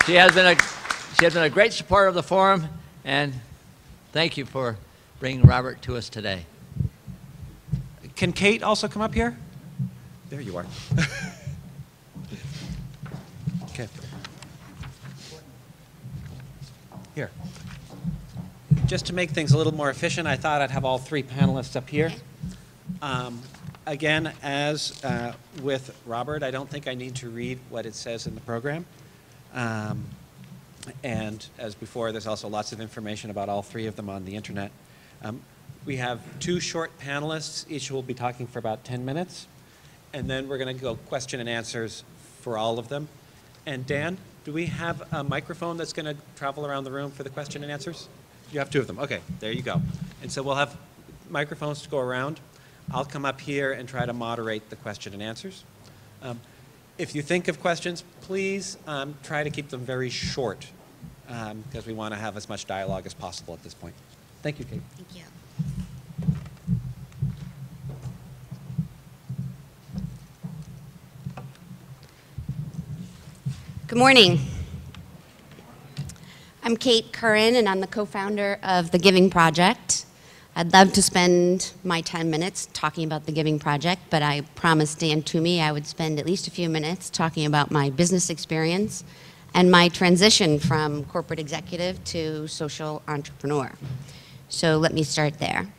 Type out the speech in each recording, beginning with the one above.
She has been a great supporter of the forum, and thank you for bringing Robert to us today. Can Kate also come up here? There you are. Okay. Here. Just to make things a little more efficient, I thought I'd have all three panelists up here. Again, as with Robert, I don't think I need to read what it says in the program. And as before, there's also lots of information about all three of them on the internet. We have two short panelists. Each will be talking for about 10 minutes. And then we're going to go question and answers for all of them. And Dan, do we have a microphone that's going to travel around the room for the question and answers? You have two of them. Okay, there you go. And so we'll have microphones to go around. I'll come up here and try to moderate the question and answers. If you think of questions, please try to keep them very short because we want to have as much dialogue as possible at this point. Thank you, Kate. Thank you. Good morning. I'm Kate Curran, and I'm the co-founder of The Giving Project. I'd love to spend my 10 minutes talking about The Giving Project, but I promised Dan Toomey I would spend at least a few minutes talking about my business experience and my transition from corporate executive to social entrepreneur. So let me start there.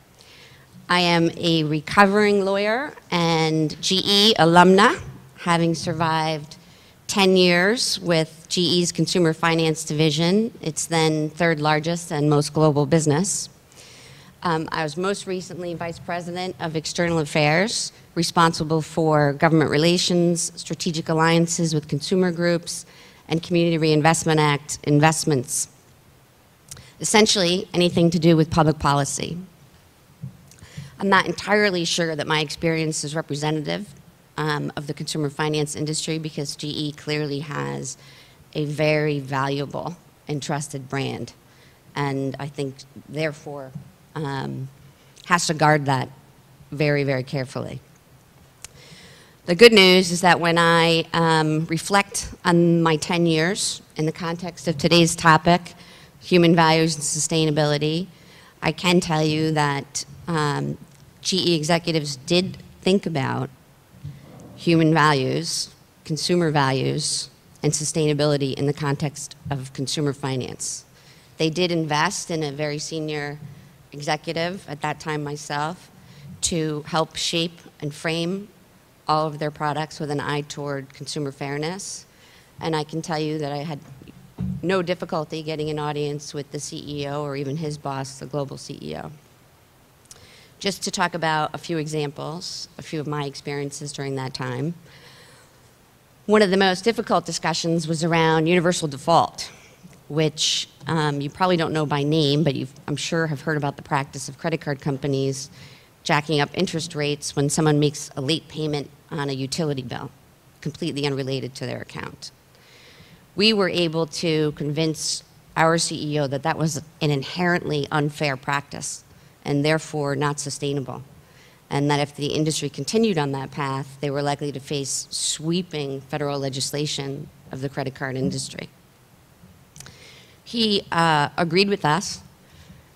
I am a recovering lawyer and GE alumna, having survived 10 years with GE's consumer finance division, its then third largest and most global business. I was most recently Vice President of External Affairs, responsible for government relations, strategic alliances with consumer groups, and Community Reinvestment Act investments. Essentially, anything to do with public policy. I'm not entirely sure that my experience is representative of the consumer finance industry because GE clearly has a very valuable and trusted brand. And I think, therefore, has to guard that very, very carefully. The good news is that when I reflect on my 10 years in the context of today's topic, human values and sustainability, I can tell you that GE executives did think about human values, consumer values, and sustainability in the context of consumer finance. They did invest in a very senior executive, at that time myself, to help shape and frame all of their products with an eye toward consumer fairness. And I can tell you that I had no difficulty getting an audience with the CEO or even his boss, the global CEO. Just to talk about a few examples, a few of my experiences during that time. One of the most difficult discussions was around universal default, which you probably don't know by name, but I'm sure have heard about the practice of credit card companies jacking up interest rates when someone makes a late payment on a utility bill, completely unrelated to their account. We were able to convince our CEO that that was an inherently unfair practice and therefore not sustainable, and that if the industry continued on that path, they were likely to face sweeping federal legislation of the credit card industry. He agreed with us,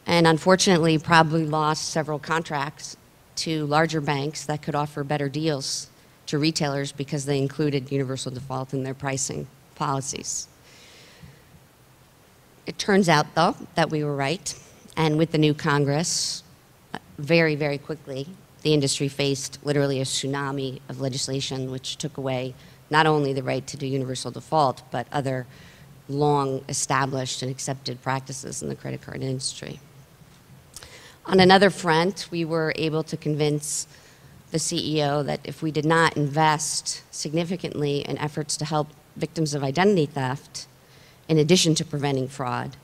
and unfortunately probably lost several contracts to larger banks that could offer better deals to retailers because they included universal default in their pricing policies. It turns out, though, that we were right, and with the new Congress, very, very quickly, the industry faced literally a tsunami of legislation which took away not only the right to do universal default, but other long established and accepted practices in the credit card industry. On another front, we were able to convince the CEO that if we did not invest significantly in efforts to help victims of identity theft, in addition to preventing fraud,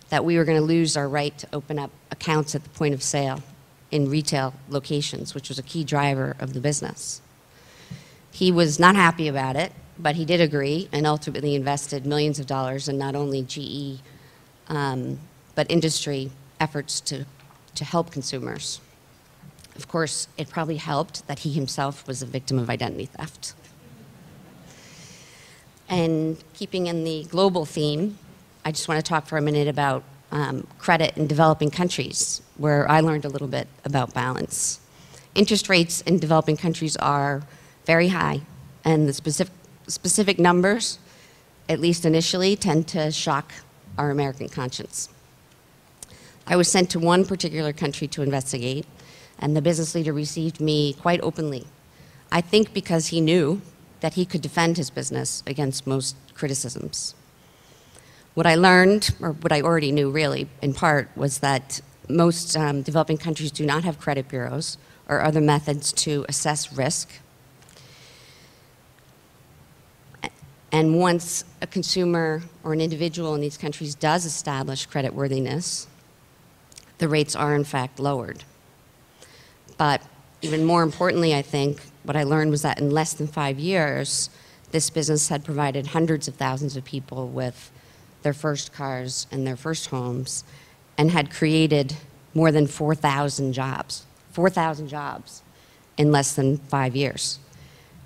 that we were going to lose our right to open up accounts at the point of sale in retail locations, which was a key driver of the business. He was not happy about it, but he did agree and ultimately invested millions of dollars in not only GE, but industry efforts to help consumers. Of course, it probably helped that he himself was a victim of identity theft. And keeping in the global theme, I just want to talk for a minute about credit in developing countries, where I learned a little bit about balance. Interest rates in developing countries are very high, and the specific numbers, at least initially, tend to shock our American conscience. I was sent to one particular country to investigate, and the business leader received me quite openly. I think because he knew that he could defend his business against most criticisms. What I learned, or what I already knew really, in part, was that most developing countries do not have credit bureaus or other methods to assess risk. And once a consumer or an individual in these countries does establish creditworthiness, the rates are in fact lowered. But even more importantly, I think, what I learned was that in less than 5 years, this business had provided hundreds of thousands of people with their first cars and their first homes, and had created more than 4,000 jobs. 4,000 jobs in less than 5 years.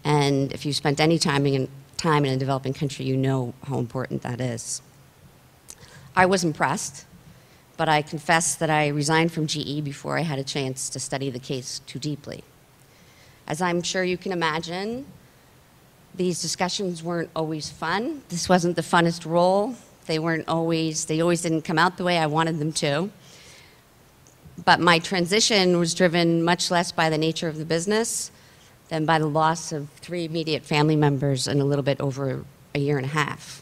And if you spent any time in a developing country, you know how important that is. I was impressed, but I confess that I resigned from GE before I had a chance to study the case too deeply. As I'm sure you can imagine, these discussions weren't always fun. This wasn't the funnest role. They always didn't come out the way I wanted them to. But my transition was driven much less by the nature of the business than by the loss of 3 immediate family members in a little bit over a year and a half.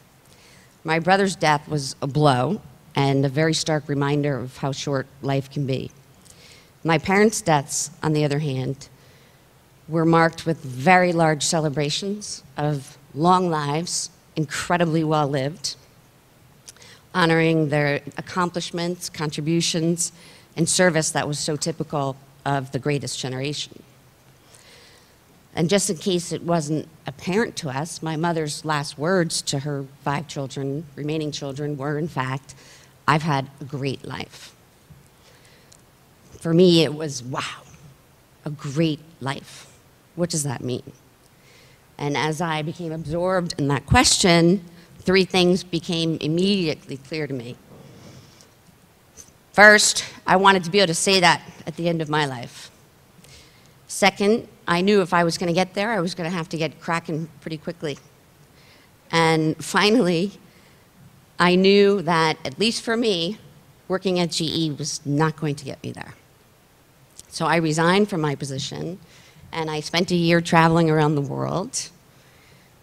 My brother's death was a blow and a very stark reminder of how short life can be. My parents' deaths, on the other hand, were marked with very large celebrations of long lives, incredibly well lived, honoring their accomplishments, contributions, and service that was so typical of the greatest generation. And just in case it wasn't apparent to us, my mother's last words to her 5 remaining children, were, in fact, "I've had a great life." For me, it was, wow, a great life. What does that mean? And as I became absorbed in that question, 3 things became immediately clear to me. First, I wanted to be able to say that at the end of my life. Second, I knew if I was going to get there, I was going to have to get cracking pretty quickly. And finally, I knew that, at least for me, working at GE was not going to get me there. So I resigned from my position, and I spent a year traveling around the world,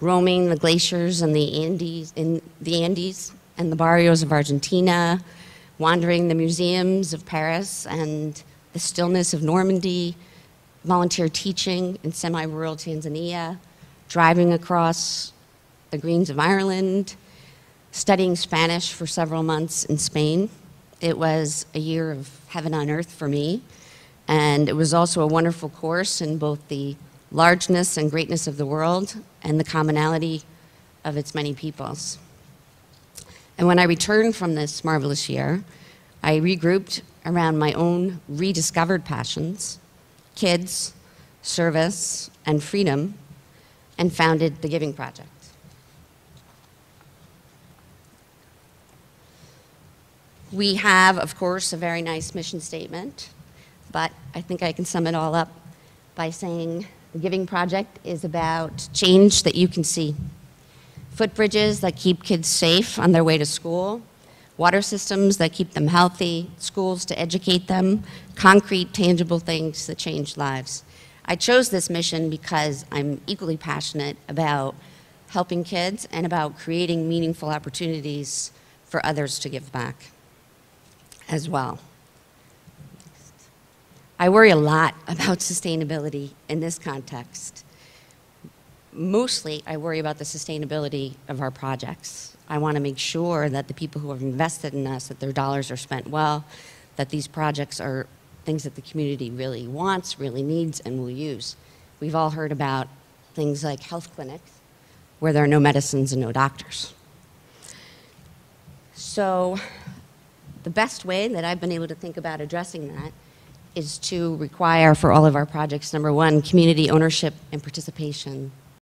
roaming the glaciers and the Andes and the barrios of Argentina, wandering the museums of Paris and the stillness of Normandy, volunteer teaching in semi-rural Tanzania, driving across the greens of Ireland, studying Spanish for several months in Spain. It was a year of heaven on earth for me, and it was also a wonderful course in both the largeness and greatness of the world and the commonality of its many peoples. And when I returned from this marvelous year, I regrouped around my own rediscovered passions, kids, service, and freedom, and founded the Giving Project. We have, of course, a very nice mission statement, but I think I can sum it all up by saying the Giving Project is about change that you can see. Footbridges that keep kids safe on their way to school, water systems that keep them healthy, schools to educate them, concrete, tangible things that change lives. I chose this mission because I'm equally passionate about helping kids and about creating meaningful opportunities for others to give back as well. I worry a lot about sustainability in this context. Mostly, I worry about the sustainability of our projects. I want to make sure that the people who have invested in us, that their dollars are spent well, that these projects are things that the community really wants, really needs, and will use. We've all heard about things like health clinics, where there are no medicines and no doctors. So the best way that I've been able to think about addressing that is to require for all of our projects, number one, community ownership and participation.